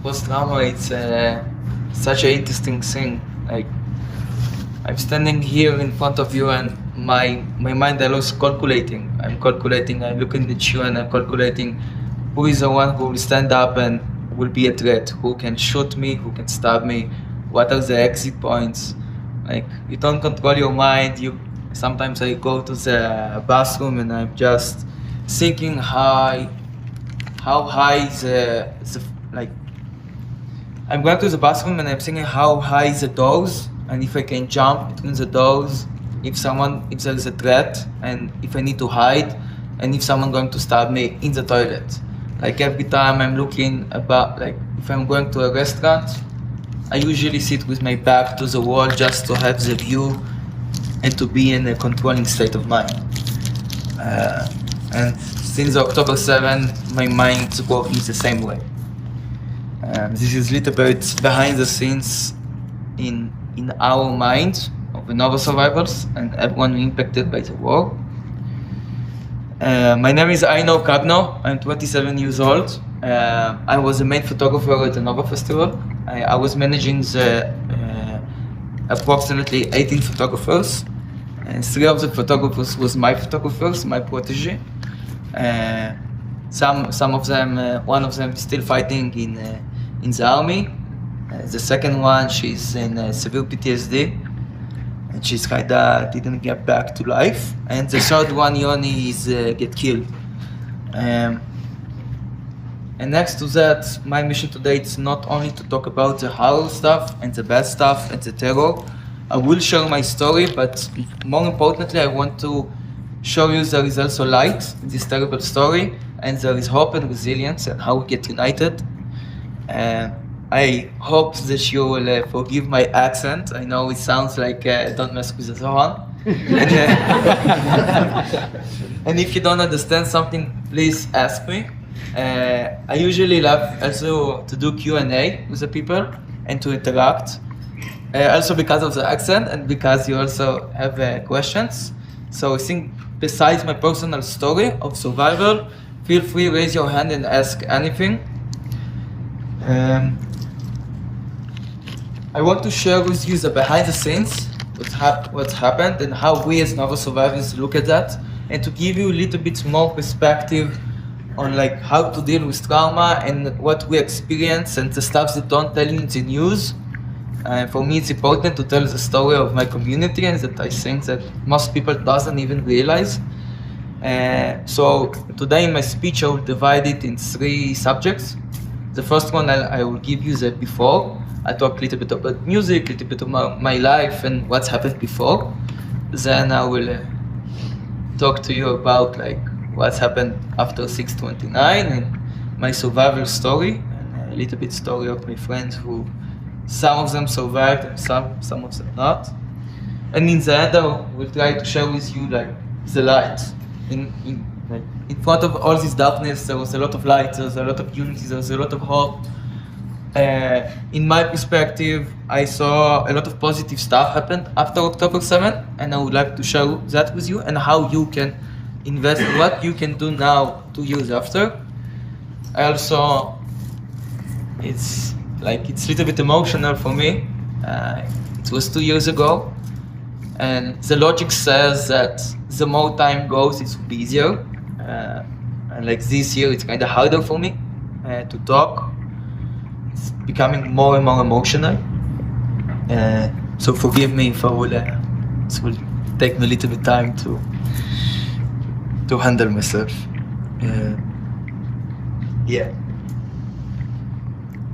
Post-trauma, it's such an interesting thing. Like, I'm standing here in front of you and my mind always calculating. I'm looking at you and I'm calculating who is the one who will stand up and will be a threat, who can shoot me, who can stab me, what are the exit points. Like, you don't control your mind. Sometimes I go to the bathroom and I'm just thinking how high like, I'm going to the bathroom and I'm thinking how high is the doors and if I can jump between the doors, if there is a threat and if I need to hide and if someone going to stab me in the toilet. Like, every time I'm looking about, like, if I'm going to a restaurant, I usually sit with my back to the wall just to have the view and to be in a controlling state of mind. And since October 7, my mind's working the same way. This is a little bit behind the scenes in our mind of the Nova survivors and everyone impacted by the war. My name is Inor Kagno. I'm 27 years old. I was the main photographer at the Nova Festival. I was managing the approximately 18 photographers, and 3 of the photographers was my photographers, my protege. Some of them, one of them is still fighting in the army. The second one, she's in severe PTSD, and she's kinda didn't get back to life. And the third one, Yoni, is get killed. And next to that, my mission today is not only to talk about the horror stuff and the bad stuff and the terror. I will share my story, but more importantly, I want to show you there is also light in this terrible story, and there is hope and resilience and how we get united. I hope that you will forgive my accent. I know it sounds like don't mess with the Zohan. And if you don't understand something, please ask me. I usually love also to do Q&A with the people and to interact. Also because of the accent and because you also have questions. So I think besides my personal story of survival, feel free, raise your hand and ask anything. I want to share with you the behind the scenes, what's happened and how we as Nova survivors look at that, and to give you a little bit more perspective on like how to deal with trauma and what we experience and the stuff that don't tell you in the news. For me, it's important to tell the story of my community, and that I think that most people doesn't even realize. So today in my speech, I will divide it in 3 subjects. The first one, I will give you the before. I talk a little bit about music, a little bit about my life and what's happened before. Then I will talk to you about like what's happened after 6/29 and my survival story, and a little bit story of my friends who some of them survived and some of them not. And in the end, I will try to share with you like the light. In front of all this darkness, there was a lot of light, there was a lot of unity, there was a lot of hope. In my perspective, I saw a lot of positive stuff happen after October 7, and I would like to share that with you and how you can invest, what you can do now 2 years after. I also, it's a little bit emotional for me. It was 2 years ago, and the logic says that the more time goes, it will be easier. And like this year, it's kind of harder for me to talk. It's becoming more and more emotional. So forgive me if I will, it will take me a little bit time to handle myself. Yeah.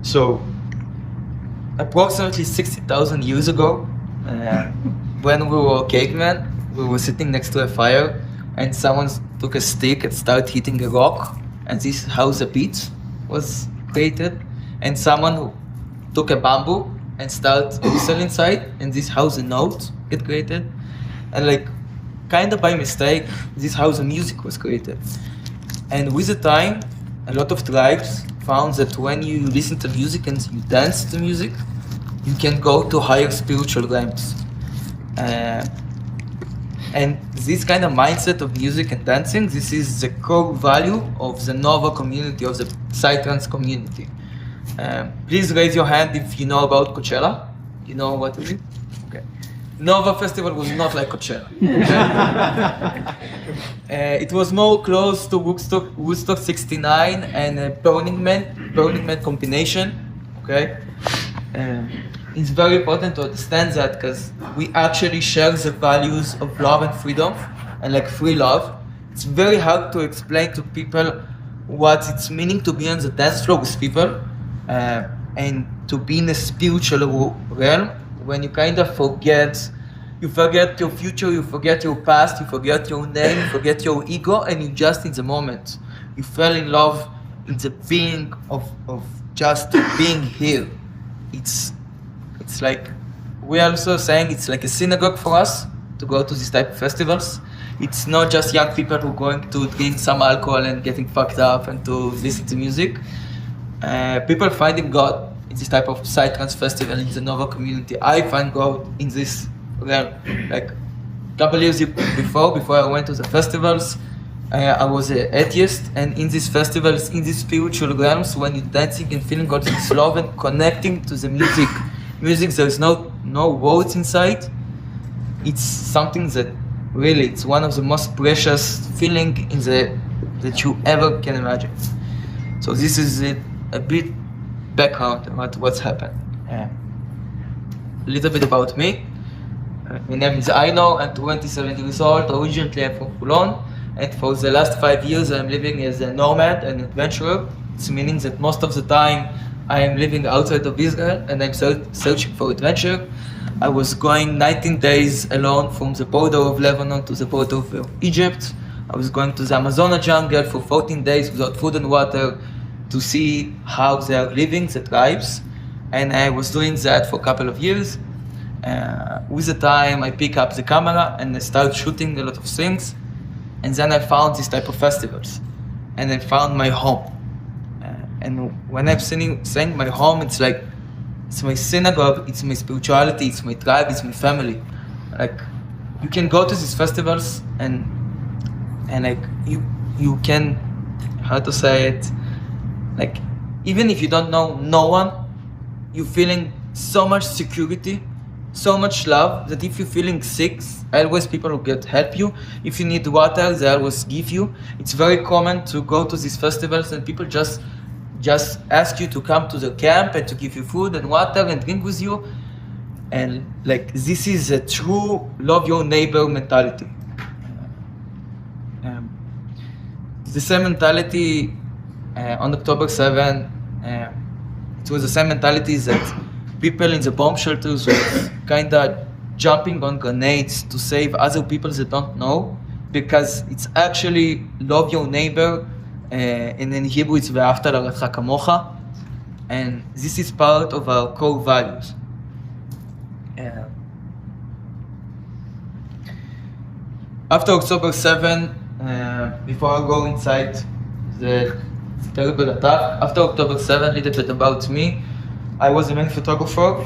So, approximately 60,000 years ago, when we were cavemen, we were sitting next to a fire, and someone took a stick and started hitting a rock, and this is how the beat was created. And someone who took a bamboo and started whistle inside, and this is how the note get created. And like, kind of by mistake, this is how the music was created. And with the time, a lot of tribes found that when you listen to music and you dance to music, you can go to higher spiritual realms. And this kind of mindset of music and dancing, this is the core value of the Nova community, of the Psytrance community. Please raise your hand if you know about Coachella. You know what it is? Okay. Nova Festival was not like Coachella. It was more close to Woodstock 69 and Burning Man combination. Okay. It's very important to understand that because we actually share the values of love and freedom and like free love. It's very hard to explain to people what it's meaning to be on the dance floor with people and to be in a spiritual realm when you kind of forget your future, you forget your past, you forget your name, you forget your ego, and you just in the moment. You fell in love in the being of just being here. It's like, we're also saying it's like a synagogue for us to go to these type of festivals. It's not just young people who are going to drink some alcohol and getting fucked up and to listen to music. People finding God in this type of psytrance festival in the Nova community. I find God in this realm. Like a couple years before I went to the festivals, I was an atheist, and in these festivals, in these spiritual realms, when you're dancing and feeling God this love and connecting to the music, there's no words inside. It's something that really, it's one of the most precious feeling that you ever can imagine. So this is a bit background about what's happened. A little bit about me. My name is Inor. I'm 27 years old. Originally I'm from Toulon, and for the last 5 years I'm living as a nomad and adventurer. It's meaning that most of the time I am living outside of Israel and I'm searching for adventure. I was going 19 days alone from the border of Lebanon to the border of Egypt. I was going to the Amazon jungle for 14 days without food and water to see how they are living, the tribes. And I was doing that for a couple of years. With the time, I pick up the camera and I start shooting a lot of things. And then I found this type of festivals. And I found my home. And when I'm saying my home, it's like, it's my synagogue, it's my spirituality, it's my tribe, it's my family. Like, you can go to these festivals and like, you can, how to say it, like, even if you don't know no one, you're feeling so much security, so much love, that if you're feeling sick, always people will help you. If you need water, they always give you. It's very common to go to these festivals and people just ask you to come to the camp and to give you food and water and drink with you. And like, this is a true love your neighbor mentality. The same mentality on October 7, it was the same mentality that people in the bomb shelters were kind of jumping on grenades to save other people that don't know, because it's actually love your neighbor. And in Hebrew it's ואהבת לרעך כמוך, and this is part of our core values. After October 7, before I go inside the terrible attack, after October 7, a little bit about me. I was a main photographer.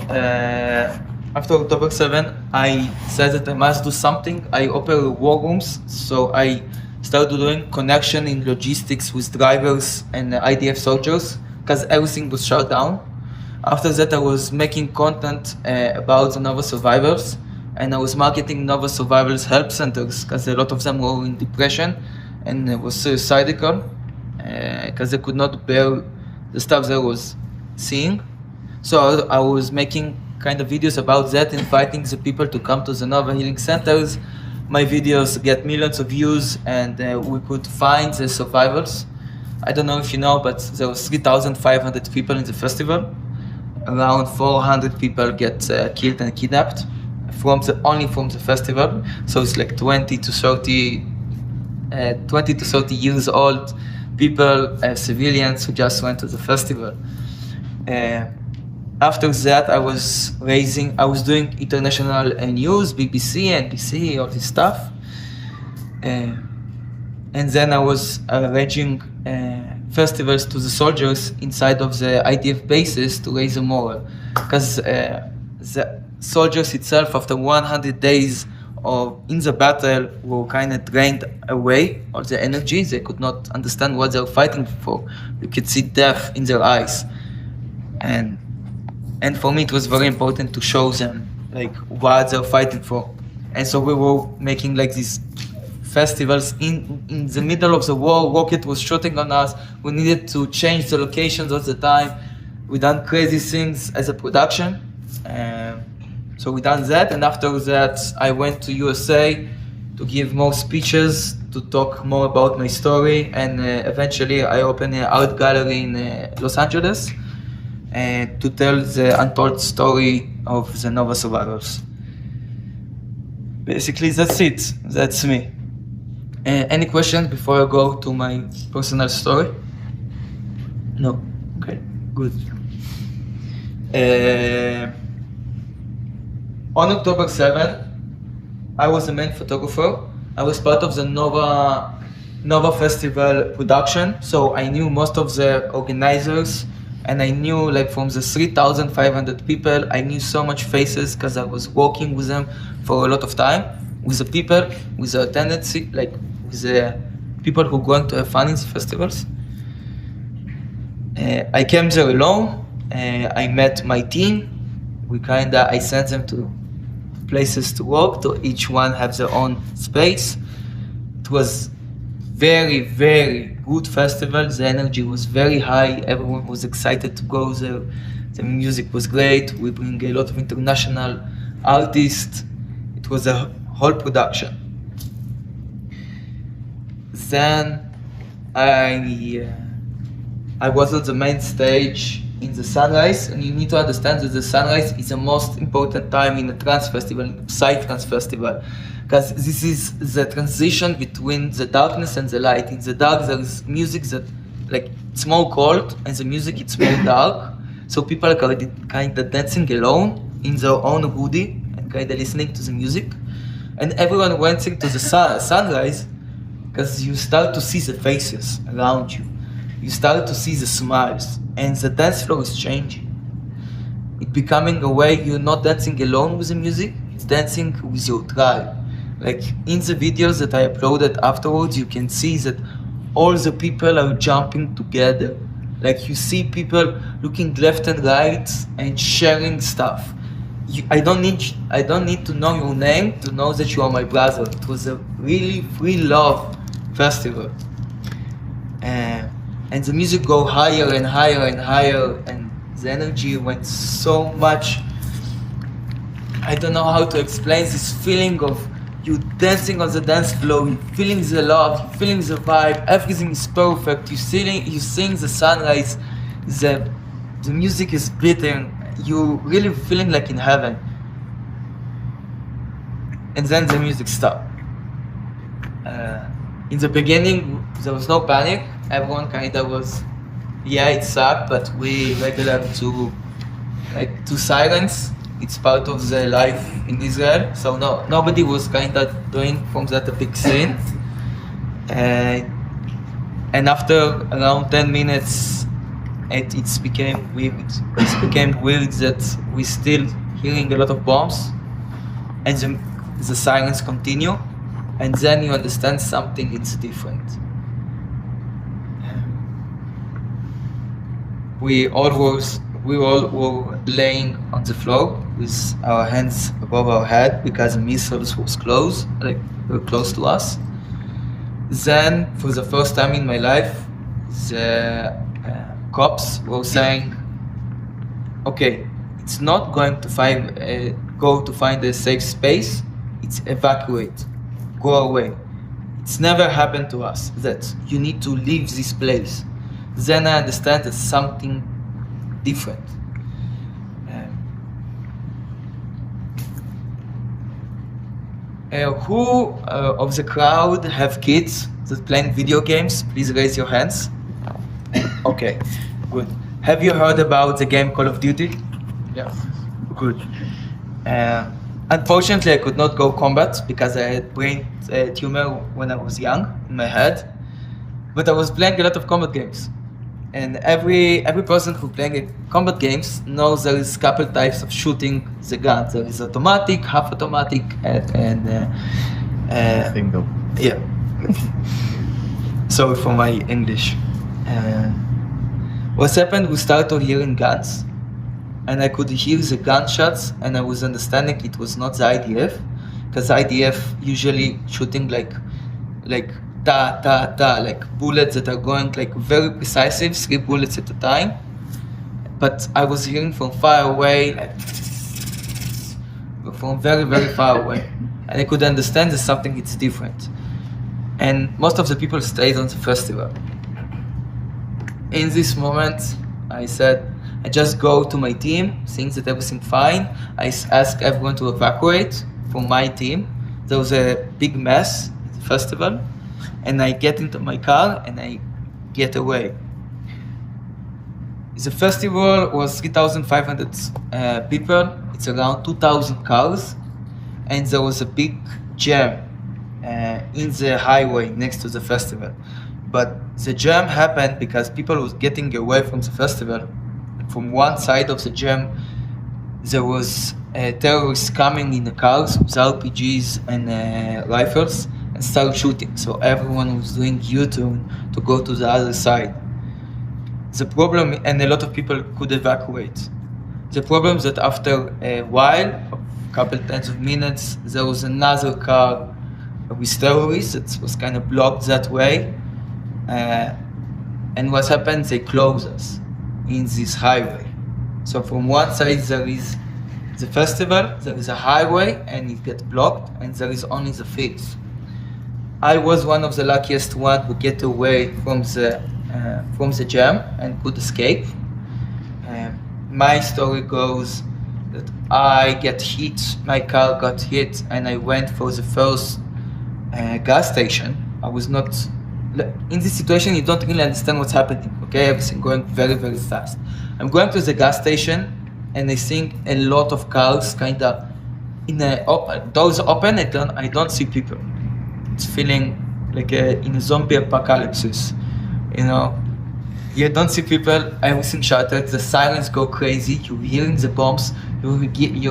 After October 7, I said that I must do something. I opened war rooms, so I started doing connection in logistics with drivers and IDF soldiers, because everything was shut down. After that, I was making content about the Nova survivors, and I was marketing Nova survivors help centers, because a lot of them were in depression and was suicidal, because they could not bear the stuff they was seeing. So I was making kind of videos about that, inviting the people to come to the Nova healing centers. My videos get millions of views, and we could find the survivors. I don't know if you know, but there was 3,500 people in the festival. Around 400 people get killed and kidnapped only from the festival. So it's like 20 to 30 years old people, civilians who just went to the festival. After that, I was doing international news, BBC, NBC, all this stuff. And then I was arranging festivals to the soldiers inside of the IDF bases to raise the morale. Because the soldiers itself, after 100 days in the battle, were kind of drained away, all the energy. They could not understand what they were fighting for. You could see death in their eyes. and for me it was very important to show them like what they're fighting for. And so we were making like these festivals in the middle of the war. Rocket was shooting on us. We needed to change the locations all the time. We done crazy things as a production. So we done that, and after that I went to USA to give more speeches, to talk more about my story, and eventually I opened an art gallery in Los Angeles to tell the untold story of the Nova survivors. Basically, that's it. That's me. Any questions before I go to my personal story? No? Okay, good. On October 7th, I was the main photographer. I was part of the Nova Festival production, so I knew most of the organizers, and I knew like from the 3,500 people, I knew so much faces because I was working with them for a lot of time, with the people, with the tendency, like with the people who are going to have fun in the festivals. I came there alone. I met my team. I sent them to places to work, to each one have their own space. It was very, very good festival. The energy was very high. Everyone was excited to go there. The music was great. We bring a lot of international artists. It was a whole production. Then I was on the main stage in the sunrise, and you need to understand that the sunrise is the most important time in a trance festival, psytrance festival, because this is the transition between the darkness and the light. In the dark there is music that, like, it's more cold, and the music it's more dark, so people are kind of dancing alone in their own hoodie and kind of listening to the music, and everyone went into the sunrise because you start to see the faces around you. You start to see the smiles, and the dance floor is changing. It's becoming a way you're not dancing alone with the music, it's dancing with your tribe. Like in the videos that I uploaded afterwards, you can see that all the people are jumping together. Like you see people looking left and right and sharing stuff. I don't need to know your name to know that you are my brother. It was a really free love festival. And the music go higher and higher and higher, and the energy went so much. I don't know how to explain this feeling of you dancing on the dance floor, you feeling the love, you feeling the vibe, everything is perfect, you seeing the sunrise, the music is beating, you really feeling like in heaven. And then the music stopped. In the beginning, there was no panic. Everyone kinda was, yeah, it sucked, but we regular to silence. It's part of the life in Israel. So nobody was kinda doing from that a big scene. And after around 10 minutes, it became weird. It became weird that we still hearing a lot of bombs, and the silence continue. And then you understand something, it's different. We all were laying on the floor with our hands above our head because the missiles were close to us. Then, for the first time in my life, the cops were saying, okay, it's not going to go to find a safe space, it's evacuate. Go away. It's never happened to us that you need to leave this place. Then I understand that something different. Who of the crowd have kids that playing video games? Please raise your hands. Okay, good. Have you heard about the game Call of Duty? Yeah. Good. Unfortunately, I could not go combat because I had brain tumor when I was young in my head. But I was playing a lot of combat games. And every person who playing combat games knows there is a couple types of shooting the gun. There is automatic, half automatic, and single. Yeah. Sorry for my English. What's happened? We started hearing guns, and I could hear the gunshots, and I was understanding it was not the IDF, because IDF usually shooting like ta ta ta, like bullets that are going like very precisive, 3 bullets at a time. But I was hearing from far away, like from very, very far away, and I could understand that something is different. And most of the people stayed on the festival. In this moment, I said, I just go to my team, think that everything fine. I ask everyone to evacuate from my team. There was a big mess at the festival, and I get into my car and I get away. The festival was 3,500 people. It's around 2,000 cars, and there was a big jam in the highway next to the festival. But the jam happened because people was getting away from the festival. From one side of the jam, there was terrorists coming in the cars with RPGs and rifles and start shooting. So everyone was doing U-turn to go to the other side. The problem, and a lot of people could evacuate. The problem is that after a while, a couple tens of minutes, there was another car with terrorists that was kind of blocked that way. And what happened, they closed us in this highway. So from one side there is the festival, there is a highway, and it gets blocked, and there is only the fields. I was one of the luckiest ones who get away from the jam and could escape. My story goes that I get hit, my car got hit, and I went for the first gas station. I was not, in this situation you don't really understand what's happening, okay? Everything going very, very fast. I'm going to the gas station and I think a lot of cars kind of, doors open, I don't see people. It's feeling like in a zombie apocalypse, you know? You don't see people, everything shattered, the sirens go crazy, you're hearing the bombs, you're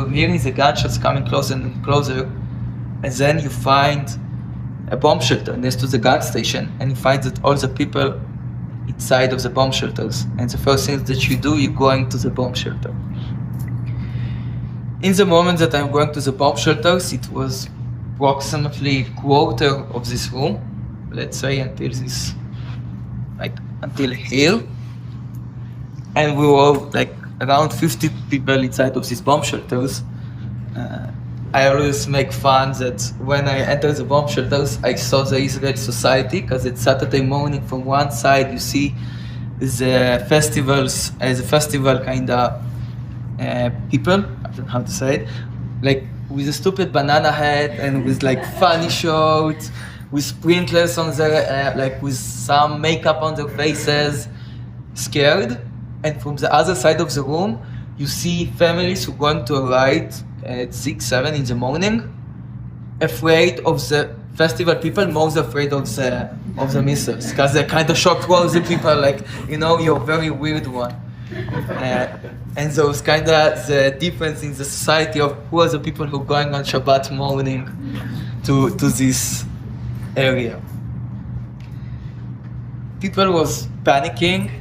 hearing the gunshots coming closer and closer, and then you find a bomb shelter next to the gas station, and you find that all the people inside of the bomb shelters, and the first thing that you do, you're going to the bomb shelter. In the moment that I'm going to the bomb shelters, it was approximately a quarter of this room, let's say until here, and we were like around 50 people inside of these bomb shelters. I always make fun that when I entered the bomb shelters, I saw the Israeli society, because it's Saturday morning. From one side, you see the festivals, the festival kind of people, I don't know how to say it, like with a stupid banana head and with like funny shorts, with sprinklers on their, like with some makeup on their faces, scared. And from the other side of the room, you see families who are going to a ride at 6, 7 in the morning, afraid of the festival people, most afraid of the missiles, because they're kind of shocked. Well, the people like, you know, you're a very weird one. And so it's kind of the difference in the society of who are the people who are going on Shabbat morning to this area. People was panicking,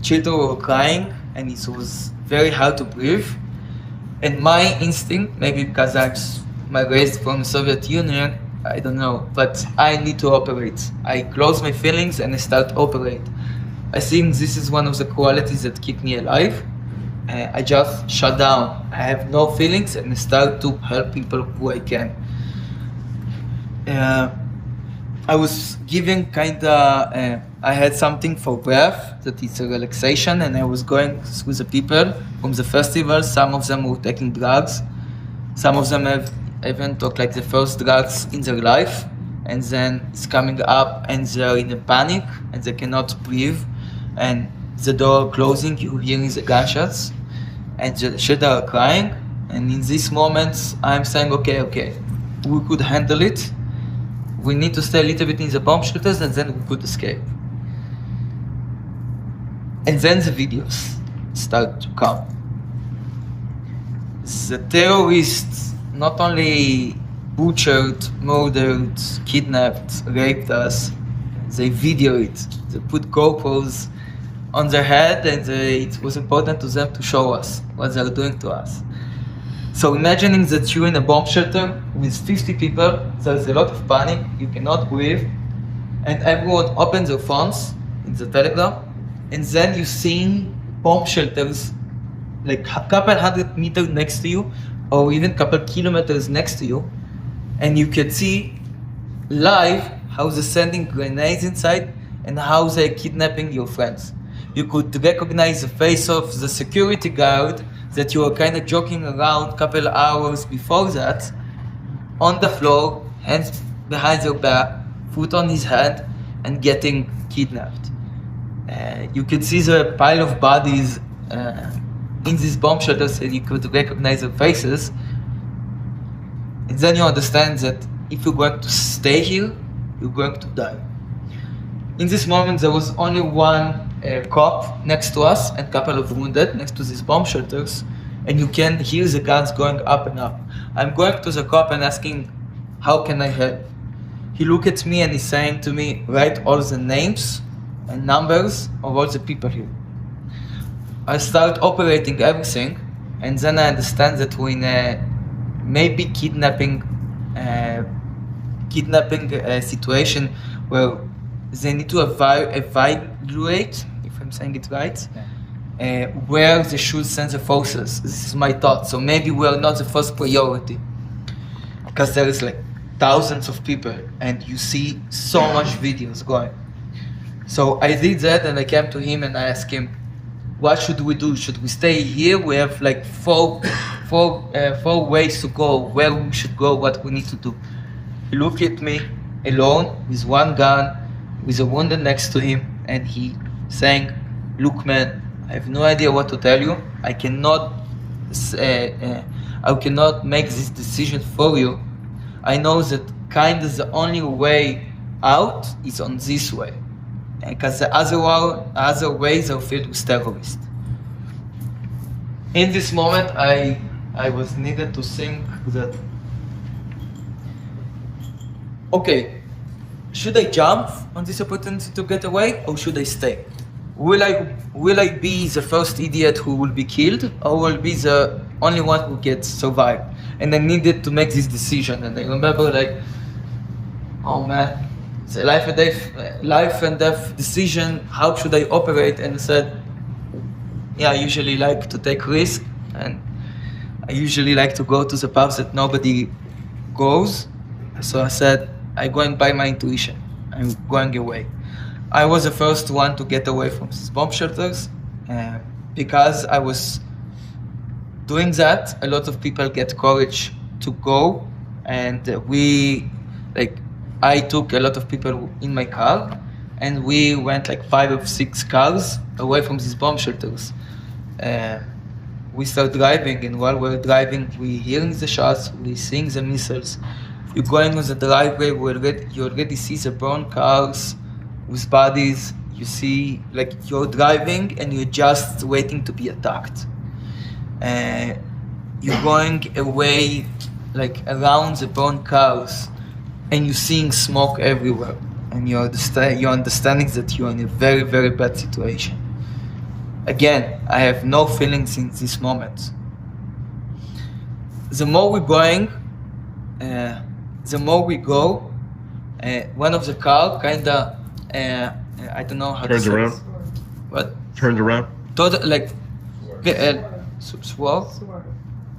children were crying, and it was very hard to breathe. And my instinct, maybe because I'm raised from the Soviet Union, I don't know, but I need to operate. I close my feelings and I start to operate. I think this is one of the qualities that keep me alive. I just shut down. I have no feelings and I start to help people who I can. I was giving I had something for breath, that is a relaxation, and I was going through the people from the festival. Some of them were taking drugs. Some of them have even took like the first drugs in their life, and then it's coming up and they're in a panic and they cannot breathe, and the door closing, you're hearing the gunshots, and the children are crying. And in these moments, I'm saying, okay, we could handle it. We need to stay a little bit in the bomb shelters, and then we could escape. And then the videos start to come. The terrorists not only butchered, murdered, kidnapped, raped us, they video it. They put GoPros on their head, and it was important to them to show us what they're doing to us. So imagining that you're in a bomb shelter with 50 people, there's a lot of panic, you cannot breathe, and everyone opens their phones in the Telegram, and then you're seeing bomb shelters like a couple hundred meters next to you, or even a couple kilometers next to you, and you can see live how they're sending grenades inside and how they're kidnapping your friends. You could recognize the face of the security guard that you were kind of joking around a couple hours before that, on the floor, hands behind their back, foot on his hand, and getting kidnapped. You could see the pile of bodies in these bomb shelters, and you could recognize their faces. And then you understand that if you're going to stay here, you're going to die. In this moment, there was only one cop next to us and a couple of wounded next to these bomb shelters, and you can hear the guns going up and up. I'm going to the cop and asking, how can I help? He looked at me and he's saying to me, write all the names and numbers of all the people here. I start operating everything, and then I understand that we're in a maybe kidnapping situation where they need to evaluate, if I'm saying it right, where they should send the forces. This is my thought. So maybe we are not the first priority, because there is like thousands of people and you see so much videos going. So I did that, and I came to him and I asked him, what should we do? Should we stay here? We have like four ways to go, where we should go, what we need to do. He looked at me alone with one gun, with a wounded next to him, and he saying, look man, I have no idea what to tell you. I cannot make this decision for you. I know that kind of the only way out is on this way, because the other ways are filled with terrorists. In this moment, I was needed to think that, okay, should I jump on this opportunity to get away, or should I stay? Will I be the first idiot who will be killed, or will be the only one who gets survived? And I needed to make this decision, and I remember like, oh man, it's a life and death decision. How should I operate? And I said, yeah, I usually like to take risks, and I usually like to go to the paths that nobody goes. So I said, I'm going by my intuition. I'm going away. I was the first one to get away from these bomb shelters, because I was doing that. A lot of people get courage to go, and I took a lot of people in my car, and we went like 5 or 6 cars away from these bomb shelters. We start driving, and while we're driving, we're hearing the shots, we're seeing the missiles. You're going on the driveway, you already see the burned cars with bodies. You see, like, you're driving and you're just waiting to be attacked. You're going away, like, around the burned cars, and you're seeing smoke everywhere. And you're understanding that you're in a very, very bad situation. Again, I have no feelings in this moment. The more we're going, one of the car kinda, I don't know how turns to say around. this. What? Turns around. Swerve?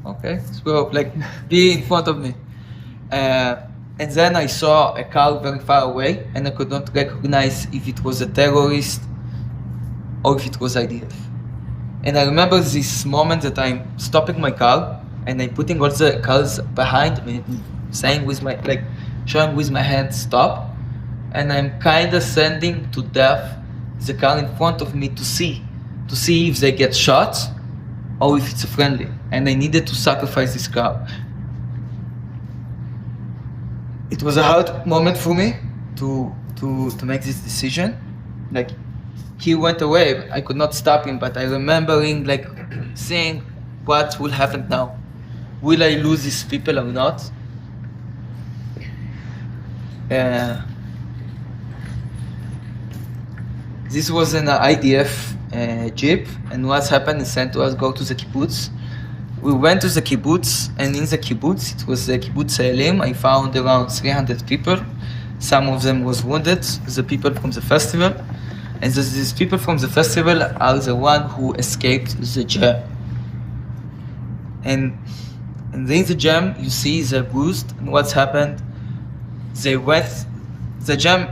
Okay, swerve, like, be in front of me. And then I saw a car very far away, and I could not recognize if it was a terrorist or if it was IDF. And I remember this moment that I'm stopping my car, and I'm putting all the cars behind me, saying showing with my hand, stop. And I'm kind of sending to death the car in front of me to see if they get shot or if it's a friendly. And I needed to sacrifice this car. It was a hard moment for me to make this decision. Like, he went away, I could not stop him, but I remembering, like, saying, what will happen now? Will I lose these people or not? This was an IDF jeep, and what's happened is sent to us go to the kibbutz. We went to the kibbutz, and in the kibbutz, it was the kibbutz Elim. I found around 300 people. Some of them was wounded, the people from the festival. And these people from the festival are the one who escaped the jam. And in the jam, you see the bruised, and what's happened? They went, the jam,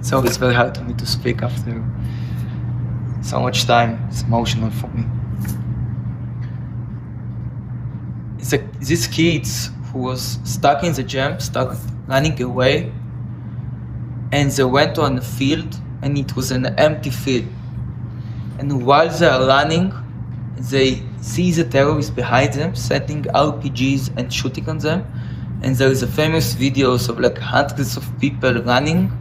so it's very hard for me to speak after so much time. It's emotional for me. These kids who was stuck in the jam, stuck running away, and they went on a field, and it was an empty field. And while they are running, they see the terrorists behind them, setting RPGs and shooting on them. And there is a famous videos of like hundreds of people running,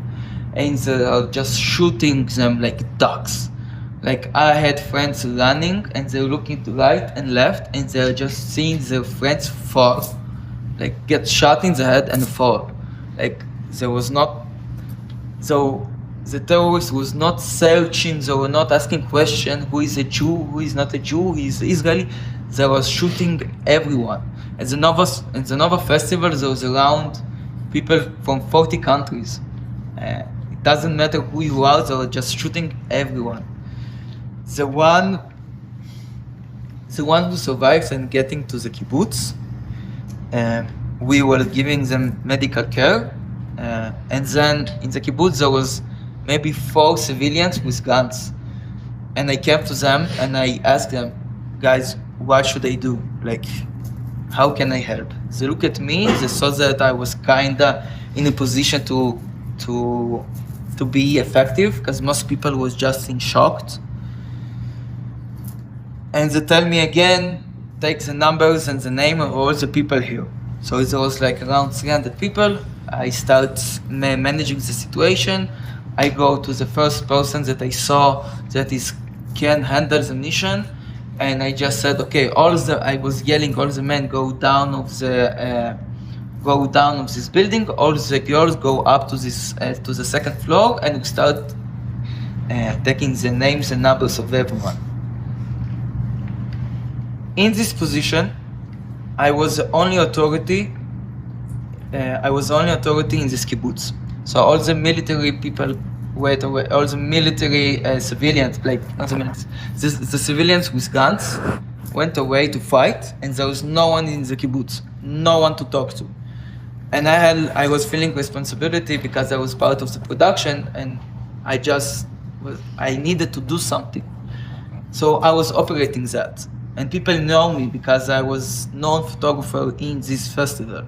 and they are just shooting them like ducks. Like I had friends running, and they're looking to right and left, and they're just seeing their friends fall, like get shot in the head and fall. Like there was not, so the terrorists was not searching, they were not asking questions, who is a Jew, who is not a Jew, who is Israeli. They were shooting everyone. At the Nova Festival, there was around people from 40 countries. It doesn't matter who you are, they were just shooting everyone. The one who survived and getting to the kibbutz, we were giving them medical care, and then in the kibbutz there was maybe 4 civilians with guns, and I came to them and I asked them, guys, what should I do? Like, how can I help? They look at me, they saw that I was kinda in a position to be effective, because most people was just in shock. And they tell me again, take the numbers and the name of all the people here. So there was like around 300 people. I start managing the situation. I go to the first person that I saw that can handle the mission, and I just said, okay, I was yelling, all the men go down of this building, all the girls go up to the second floor, and we start taking the names and numbers of everyone. In this position, I was the only authority. In this kibbutz. So all the military people went away. All the military civilians, like not the military, the civilians with guns, went away to fight, and there was no one in the kibbutz, no one to talk to. And I was feeling responsibility because I was part of the production, and I needed to do something. So I was operating that. And people know me because I was known photographer in this festival.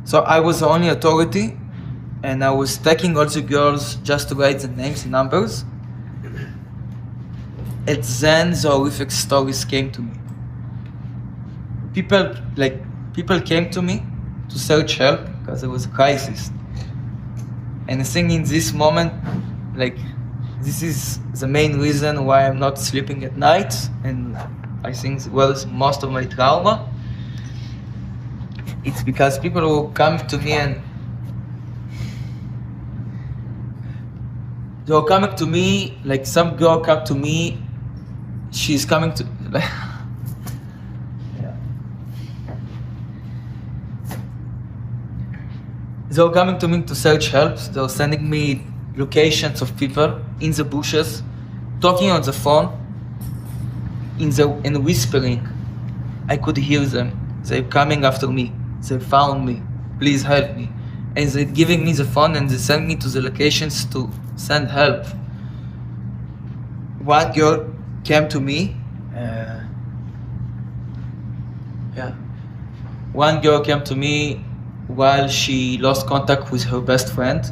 So I was the only authority, and I was taking all the girls just to write the names and numbers. And then the horrific stories came to me. People came to me to search help because there was a crisis. And I think in this moment, this is the main reason why I'm not sleeping at night, and I think most of my trauma. It's because people will come to me and they were coming to me, like some girl come to me, she's coming to, They were coming to me to search help. They were sending me locations of people in the bushes, talking on the phone, and whispering. I could hear them. They're coming after me. They found me. Please help me. And they're giving me the phone, and they send me to the locations to send help. One girl came to me. One girl came to me while she lost contact with her best friend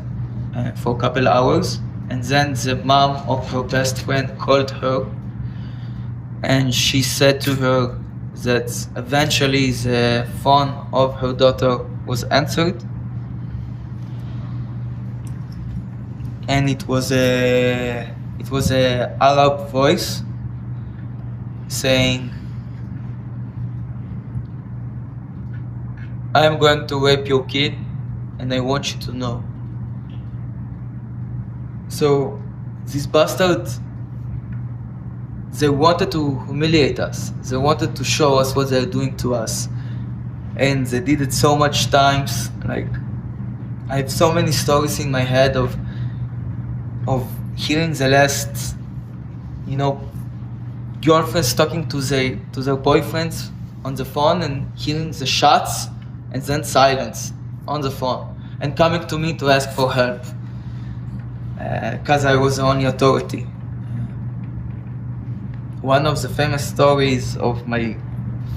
for a couple hours, and then the mom of her best friend called her, and she said to her that eventually the phone of her daughter was answered, and it was a Arab voice saying, "I am going to rape your kid, and I want you to know." So these bastards, they wanted to humiliate us. They wanted to show us what they're doing to us. And they did it so much times. Like, I have so many stories in my head of hearing the last, girlfriends talking to their boyfriends on the phone and hearing the shots and then silence on the phone and coming to me to ask for help because I was the only authority. One of the famous stories of my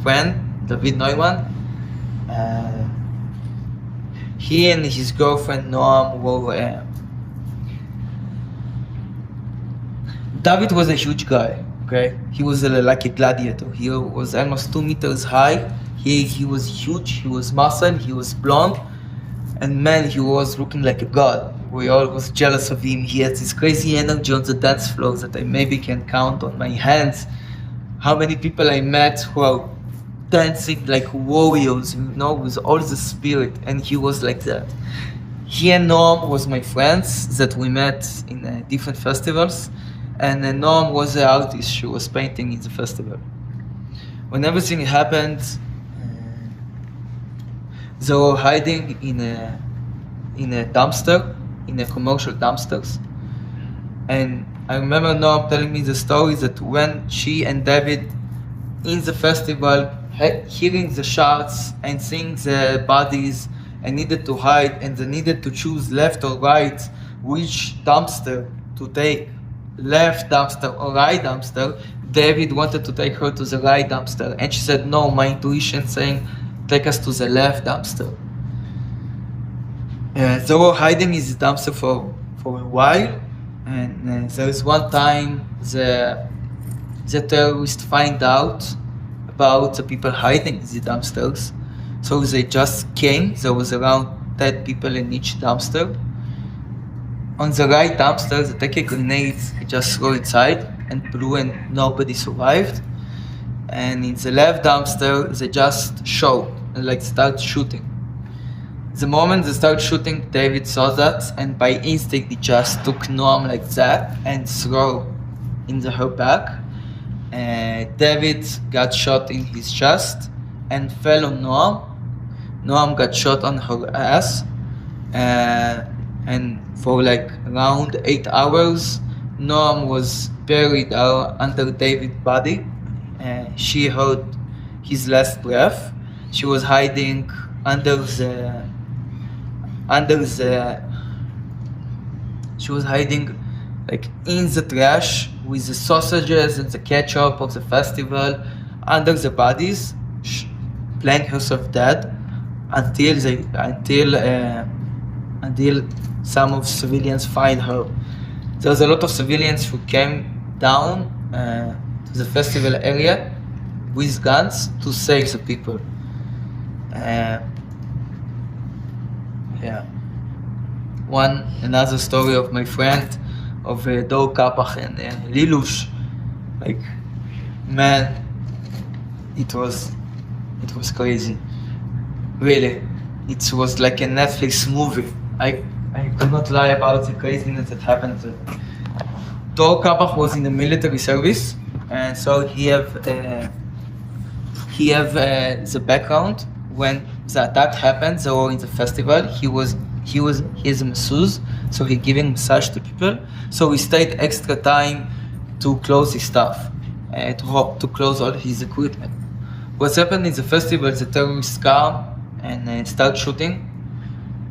friend, David Neumann, he and his girlfriend Noam were... David was a huge guy, okay? He was like a gladiator. He was almost 2 meters high. He was huge, he was muscle, he was blonde. And man, he was looking like a god. We all was jealous of him. He had this crazy energy on the dance floor that I maybe can count on my hands. How many people I met who are dancing like warriors, with all the spirit, and he was like that. He and Noam was my friends that we met in different festivals, and Noam was the artist. She was painting in the festival. When everything happened, they were hiding in a dumpster, in a commercial dumpsters. And I remember Noam telling me the story that when she and David in the festival, hearing the shots and seeing the bodies and needed to hide, and they needed to choose left or right, which dumpster to take, left dumpster or right dumpster, David wanted to take her to the right dumpster. And she said, no, my intuition saying, take us to the left dumpster. They were hiding in the dumpster for a while, and there was one time the terrorists find out about the people hiding in the dumpsters. So they just came. There was around 10 people in each dumpster. On the right dumpster, they take a grenade, they just throw inside and blew, and nobody survived. And in the left dumpster, they just showed and start shooting. The moment they start shooting, David saw that, and by instinct, he just took Noam like that and threw in her back. David got shot in his chest and fell on Noam. Noam got shot on her ass, and for around 8 hours, Noam was buried under David's body. She heard his last breath. She was hiding she was hiding in the trash with the sausages and the ketchup of the festival under the bodies, playing herself dead until some of civilians find her. There was a lot of civilians who came down to the festival area with guns to save the people. Another story of my friend, of Dor Kapach and Lilush. Man, it was crazy. Really, it was like a Netflix movie. I could not lie about the craziness that happened. Dor Kapach was in the military service, and so he have the background when the attack happened. They were in the festival. He is a masseuse, so he giving massage to people. So he stayed extra time to close his stuff, to close all his equipment. What's happened in the festival? The terrorists come and start shooting,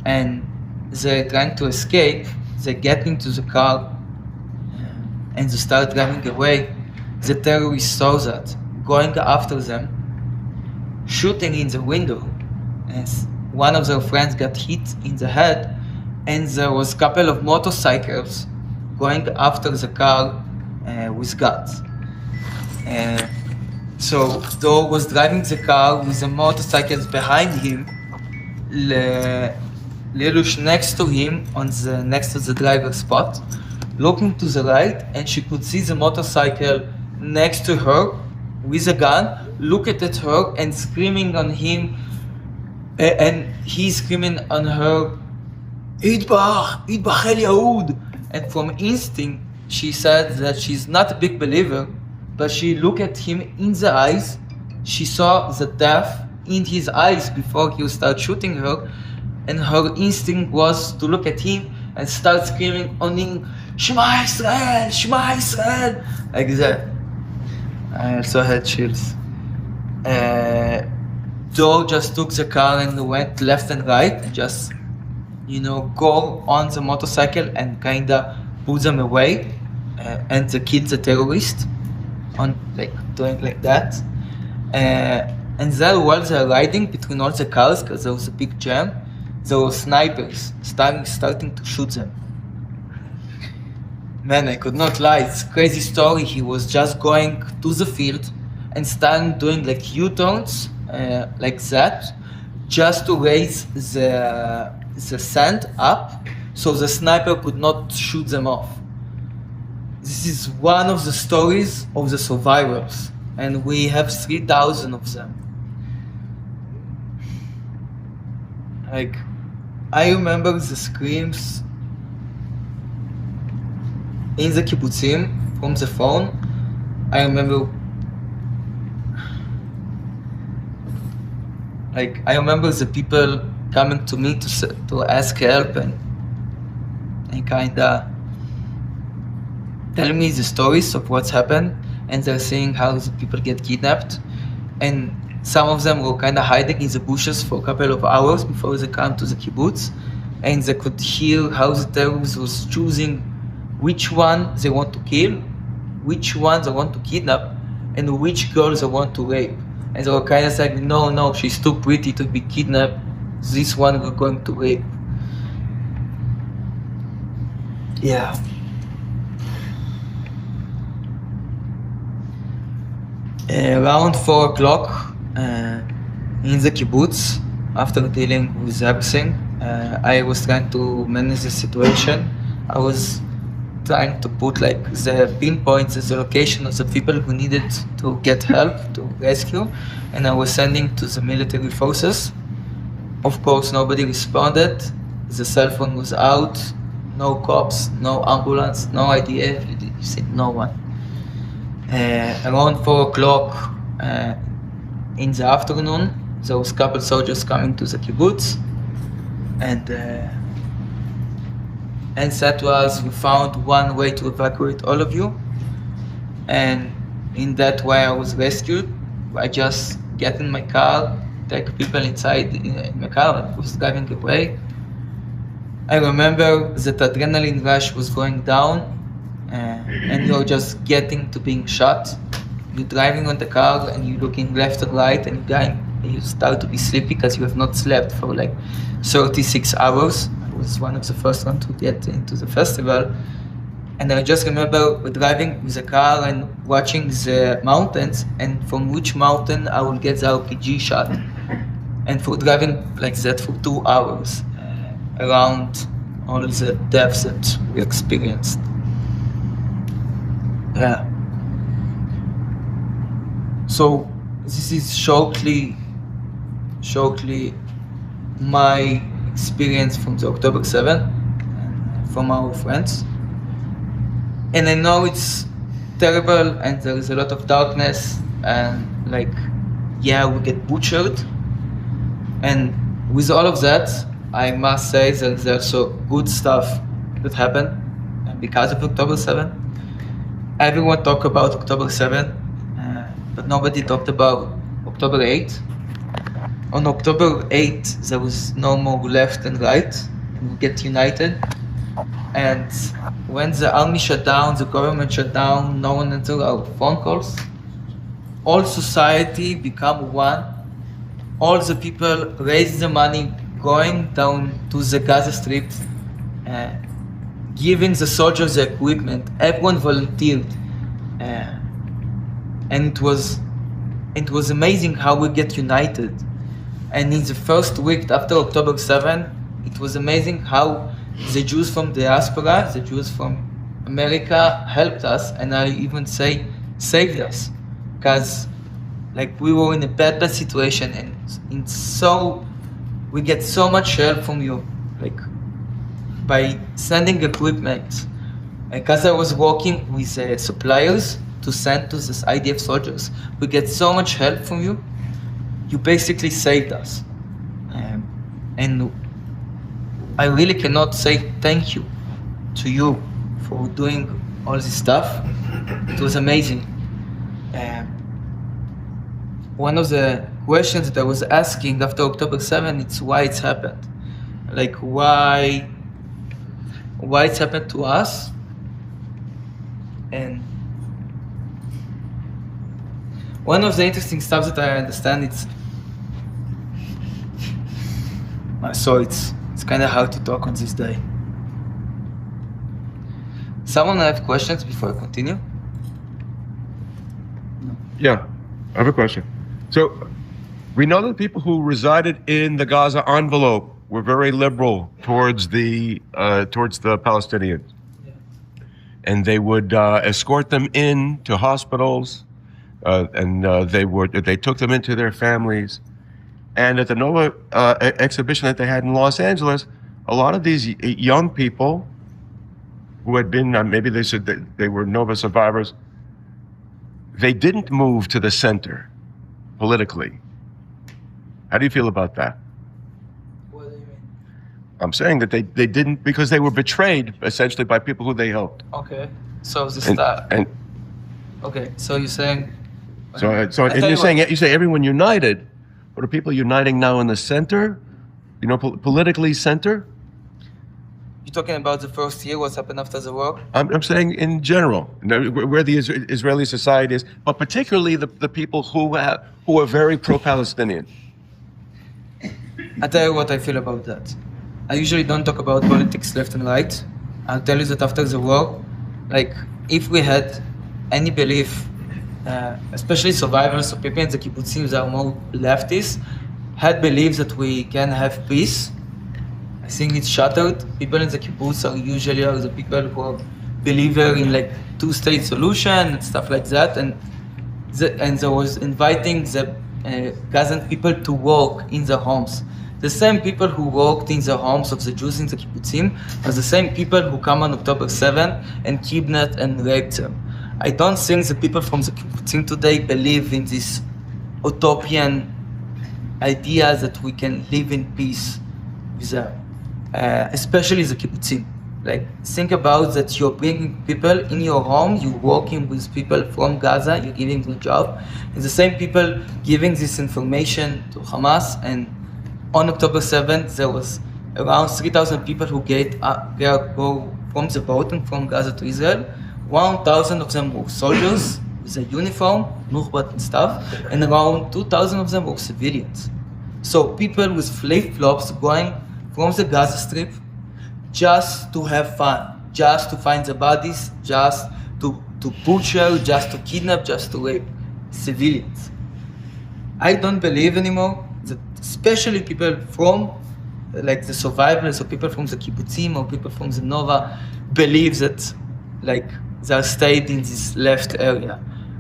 and they're trying to escape. They get into the car and they start driving away. The terrorists saw that, going after them, shooting in the window. And one of their friends got hit in the head, and there was a couple of motorcycles going after the car with guns. So Dor was driving the car with the motorcycles behind him, Lelush next to him, next to the driver's spot, looking to the right, and she could see the motorcycle next to her with a gun, looking at her and screaming on him, and he's screaming on her, Idbach El Yahud. And from instinct, she said that she's not a big believer, but she looked at him in the eyes. She saw the death in his eyes before he would start shooting her, and her instinct was to look at him and start screaming on him, Shema Israel, Shema Israel, like that. I also had chills. Joe just took the car and went left and right, and just, go on the motorcycle and kinda pull them away, and the kid, the terrorist, on doing like that. And then while they're riding between all the cars, because there was a big jam, there were snipers starting to shoot them. Man, I could not lie, it's a crazy story. He was just going to the field and started doing U-turns like that, just to raise the sand up so the sniper could not shoot them off. This is one of the stories of the survivors, and we have 3,000 of them. I remember the screams in the kibbutzim from the phone. I remember the people coming to me to ask help and kinda telling me the stories of what's happened, and they're saying how the people get kidnapped, and some of them were kinda hiding in the bushes for a couple of hours before they come to the kibbutz, and they could hear how the terrorists was choosing which one they want to kill, which one they want to kidnap, and which girls they want to rape. And they were kind of saying, no, she's too pretty to be kidnapped. This one we're going to rape. Yeah. Around 4 o'clock in the kibbutz, after dealing with everything, I was trying to manage the situation. I was trying to put the pinpoints as the location of the people who needed to get help, to rescue, and I was sending to the military forces. Of course, nobody responded. The cell phone was out, no cops, no ambulance, no IDF, you see no one. Around 4 o'clock in the afternoon, there was a couple soldiers coming to the kibbutz, and said to us, we found one way to evacuate all of you. And in that way I was rescued. I just get in my car, take people inside in my car, and was driving away. I remember that adrenaline rush was going down, and you're just getting to being shot. You're driving on the car and you're looking left and right, and you start to be sleepy because you have not slept for 36 hours. I was one of the first ones to get into the festival. And I just remember driving with the car and watching the mountains, and from which mountain I will get the RPG shot. And for driving like that for 2 hours around all the deaths that we experienced. Yeah. So this is shortly my experience from the October 7th, from our friends. And I know it's terrible and there is a lot of darkness and we get butchered. And with all of that, I must say that there's also good stuff that happened because of October 7th. Everyone talked about October 7th, but nobody talked about October 8th. On October 8th, there was no more left and right. We get united. And when the army shut down, the government shut down, no one answered our phone calls. All society become one. All the people raised the money, going down to the Gaza Strip, giving the soldiers the equipment. Everyone volunteered, and it was amazing how we get united. And in the first week after October 7, it was amazing how the Jews from diaspora, the Jews from America helped us, and I even say saved us, because we were in a bad situation, and we get so much help from you, by sending equipment, Because I was working with suppliers to send to these IDF soldiers. We get so much help from you. You basically saved us. And I really cannot say thank you to you for doing all this stuff. It was amazing. One of the questions that I was asking after October 7, it's why it's happened. Like why it's happened to us. And one of the interesting stuff that I understand, it's kind of hard to talk on this day. Someone have questions before I continue? No. Yeah, I have a question. So, we know that people who resided in the Gaza envelope were very liberal towards the Palestinians, and they would escort them in to hospitals, and they took them into their families. And at the Nova exhibition that they had in Los Angeles, a lot of these young people who had been, maybe they said that they were Nova survivors, they didn't move to the center politically. How do you feel about that? What do you mean? I'm saying that they didn't, because they were betrayed essentially by people who they helped. Okay, so this okay, so you're saying. You say everyone united, but are people uniting now in the center? You know, politically center? You're talking about the first year, what's happened after the war? I'm saying in general, where the Israeli society is, but particularly the people who are very pro-Palestinian. I'll tell you what I feel about that. I usually don't talk about politics left and right. I'll tell you that after the war, like, if we had any belief, especially survivors or people in the kibbutzim that are more leftists, had believed that we can have peace, I think it's shattered. People in the kibbutz are usually the people who are believer in like two-state solution and stuff like that, and there was inviting the Gazan people to work in the homes. The same people who worked in the homes of the Jews in the kibbutzim are the same people who come on October 7 and kidnapped and raped them. I don't think the people from the kibbutzim today believe in this utopian idea that we can live in peace with them, especially the kibbutzim. Like, think about that you're bringing people in your home, you're working with people from Gaza, you're giving them a job, and the same people giving this information to Hamas. And on October 7th, there was around 3,000 people who go from the boat and from Gaza to Israel. 1,000 of them were soldiers with a uniform, nukhbat and stuff, and around 2,000 of them were civilians. So people with flip-flops going from the Gaza Strip just to have fun, just to find the bodies, just to butcher, just to kidnap, just to rape civilians. I don't believe anymore that, especially people from, like the survivors or people from the kibbutzim or people from the Nova, believe that, like, they stayed in this left area.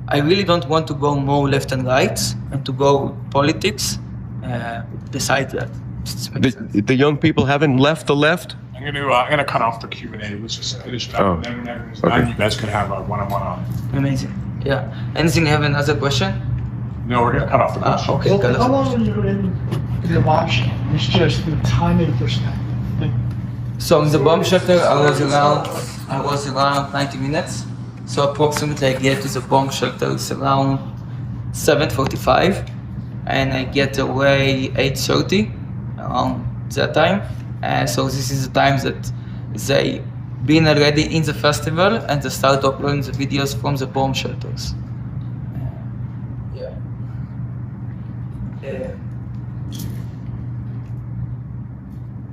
I really don't want to go more left and right and to go politics besides that. The young people haven't left the left? I'm gonna cut off the Q&A. Let's just finish that. Oh. Then when everyone's done, you guys could have a one-on-one on it. Amazing. Yeah. Anything, have another question? No, we're gonna cut off the question. Okay. Well, how long were you in the bomb shelter? It's just the timing perspective. So in the bomb shelter, I was around 90 minutes. So approximately I get to the bomb shelter, it's around 7:45, and I get away 8:30, around that time. So this is the time that they been already in the festival and they start uploading the videos from the bomb shelters.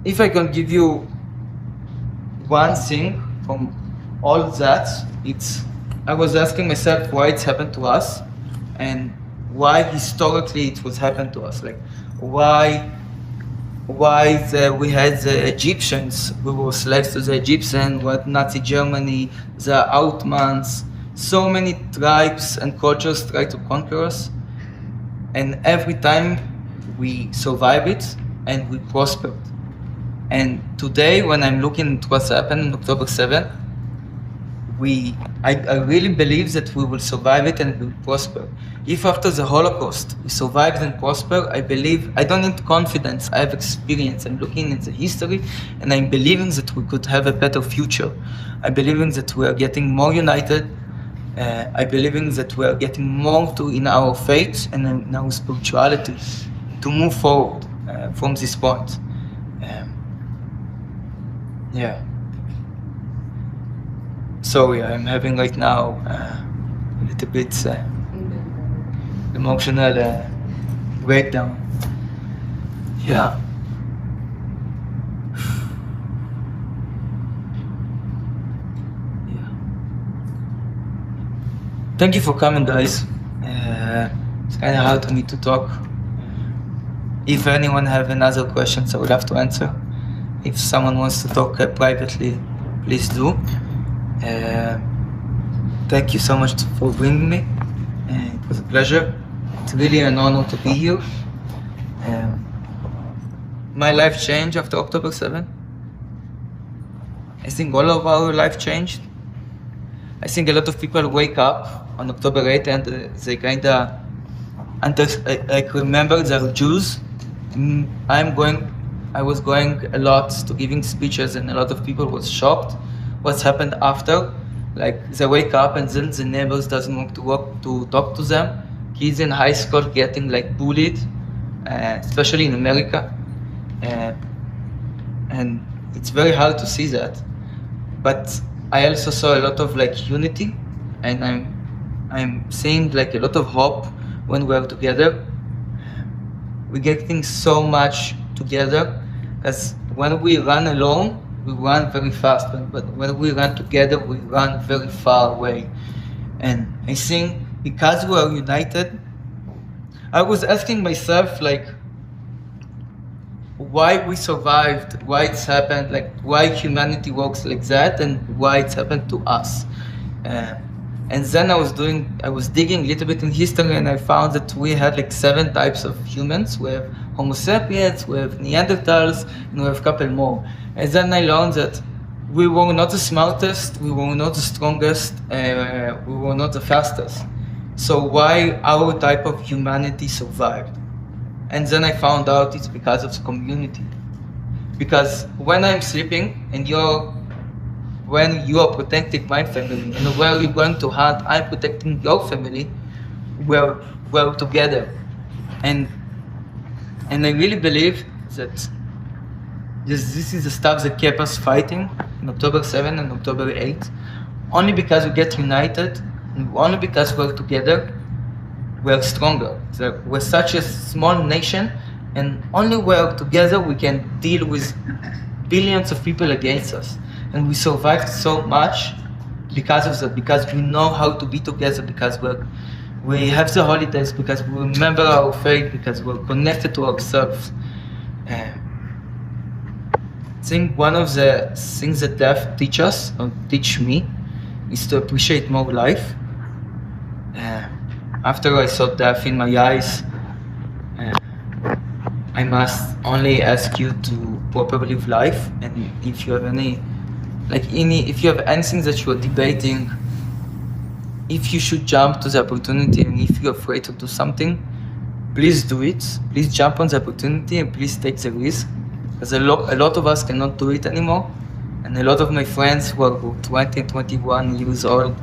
If I can give you one thing from all that, I was asking myself why it's happened to us and why historically it was happened to us. Like, why we had the Egyptians, we were slaves to the Egyptians, what Nazi Germany, the Ottomans, so many tribes and cultures tried to conquer us, and every time we survived it and we prospered. And today, when I'm looking at what's happened on October 7th, I really believe that we will survive it and will prosper. If after the Holocaust we survive and prosper, I believe, I don't need confidence, I have experience. I'm looking at the history and I'm believing that we could have a better future. I believing that we are getting more united. I believing that we are getting more in our faith and in our spirituality to move forward from this point. Yeah. Sorry, I'm having right now a little bit emotional breakdown. Yeah. Yeah. Thank you for coming, guys. It's kind of hard for me to talk. If anyone have another questions, I would have to answer. If someone wants to talk privately, please do. Thank you so much for bringing me. It was a pleasure. It's really an honor to be here. My life changed after October 7. I think all of our life changed. I think a lot of people wake up on October 8 and they kinda, I remember they're Jews. I was going a lot to giving speeches and a lot of people was shocked what's happened after. Like they wake up and then the neighbors doesn't want to talk to them. Kids in high school getting like bullied, especially in America. And it's very hard to see that. But I also saw a lot of like unity, and I'm seeing like a lot of hope when we're together. We're getting so much together, as when we run alone, we run very fast, but when we run together, we run very far away. And I think because we are united, I was asking myself like, why we survived, why it's happened, like why humanity works like that, and why it's happened to us. And then I was digging a little bit in history, and I found that we had like 7 types of humans. We have Homo sapiens, we have Neanderthals, and we have a couple more. And then I learned that we were not the smartest, we were not the strongest, we were not the fastest. So why our type of humanity survived? And then I found out it's because of the community. Because when I'm sleeping and when you are protecting my family, and where you're going to hunt, I'm protecting your family, we're together. And I really believe that this is the stuff that kept us fighting on October 7 and October 8. Only because we get united, and only because we're together, we're stronger. So we're such a small nation, and only we're together we can deal with billions of people against us. And we survived so much because of that, because we know how to be together, because we have the holidays, because we remember our faith, because we're connected to ourselves. I think one of the things that death teach me is to appreciate more life. After I saw death in my eyes, I must only ask you to properly live life. And if you have if you have anything that you are debating, if you should jump to the opportunity, and if you're afraid to do something, please do it. Please jump on the opportunity and please take the risk. Because a lot of us cannot do it anymore. And a lot of my friends who are 20, 21 years old,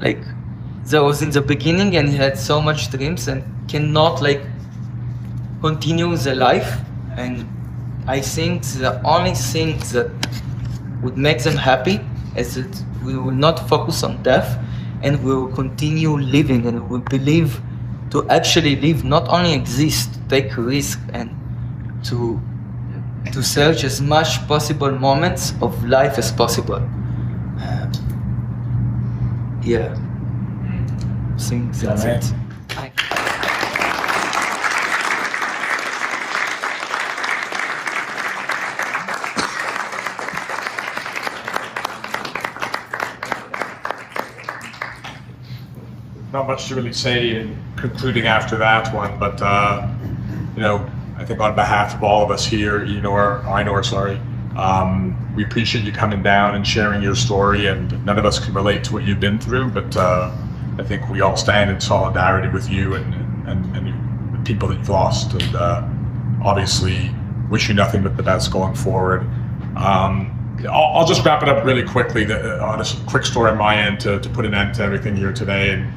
like, they was in the beginning and had so much dreams and cannot like continue the life. And I think the only thing that would make them happy is that we will not focus on death, and we will continue living, and we believe to actually live, not only exist, to take risk, and to search as much possible moments of life as possible. Yeah, I think that's it. Not much to really say in concluding after that one, but I think on behalf of all of us here, Inor, we appreciate you coming down and sharing your story, and none of us can relate to what you've been through, but I think we all stand in solidarity with you and the people that you've lost, and obviously wish you nothing but the best going forward. I'll just wrap it up really quickly. Just a quick story on my end to put an end to everything here today. And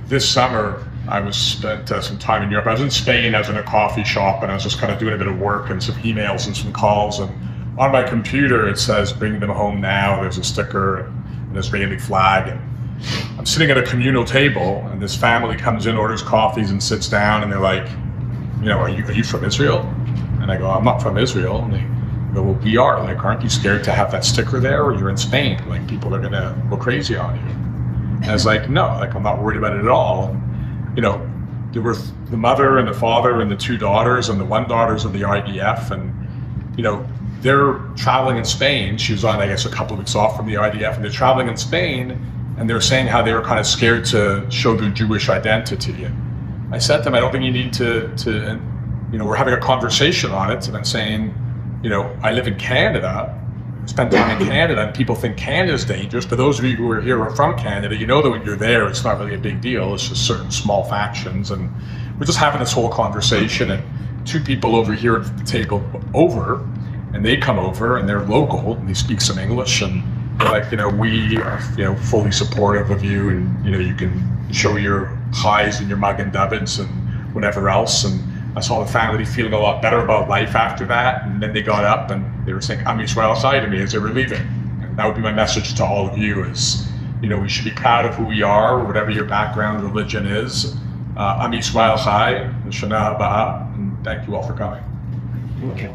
this summer I spent some time in Europe. I was in Spain. I was in a coffee shop, and I was just kind of doing a bit of work and some emails and some calls. And on my computer it says "Bring them home now." There's a sticker and an Israeli flag. And I'm sitting at a communal table, and this family comes in, orders coffees, and sits down. And they're like, "Are you from Israel?" And I go, "I'm not from Israel." And they go, "Well, we are. Like, aren't you scared to have that sticker there? Or you're in Spain. Like, people are gonna go crazy on you." And I was like, "No, like, I'm not worried about it at all." And, there were the mother and the father and the two daughters, and the one daughter's of the IDF, and they're traveling in Spain. She was on, I guess, a couple of weeks off from the IDF, and they're traveling in Spain, and they're saying how they were kind of scared to show their Jewish identity. And I said to them, "I don't think you need to we're having a conversation on it," and I'm saying, I live in Canada, spend time in Canada, and people think Canada's dangerous. But those of you who are here or from Canada, you know that when you're there, it's not really a big deal. It's just certain small factions. And we're just having this whole conversation, and two people over here at the table over, and they come over, and they're local, and they speak some English, and they're like, we are, fully supportive of you, and, you can show your highs and your Magen Davids and whatever else. And I saw the family feeling a lot better about life after that, and then they got up and they were saying Am Yisrael Chai to me as they were leaving. And that would be my message to all of you is, we should be proud of who we are, whatever your background, religion is. Am Yisrael Chai, Shana Haba, and thank you all for coming. Okay.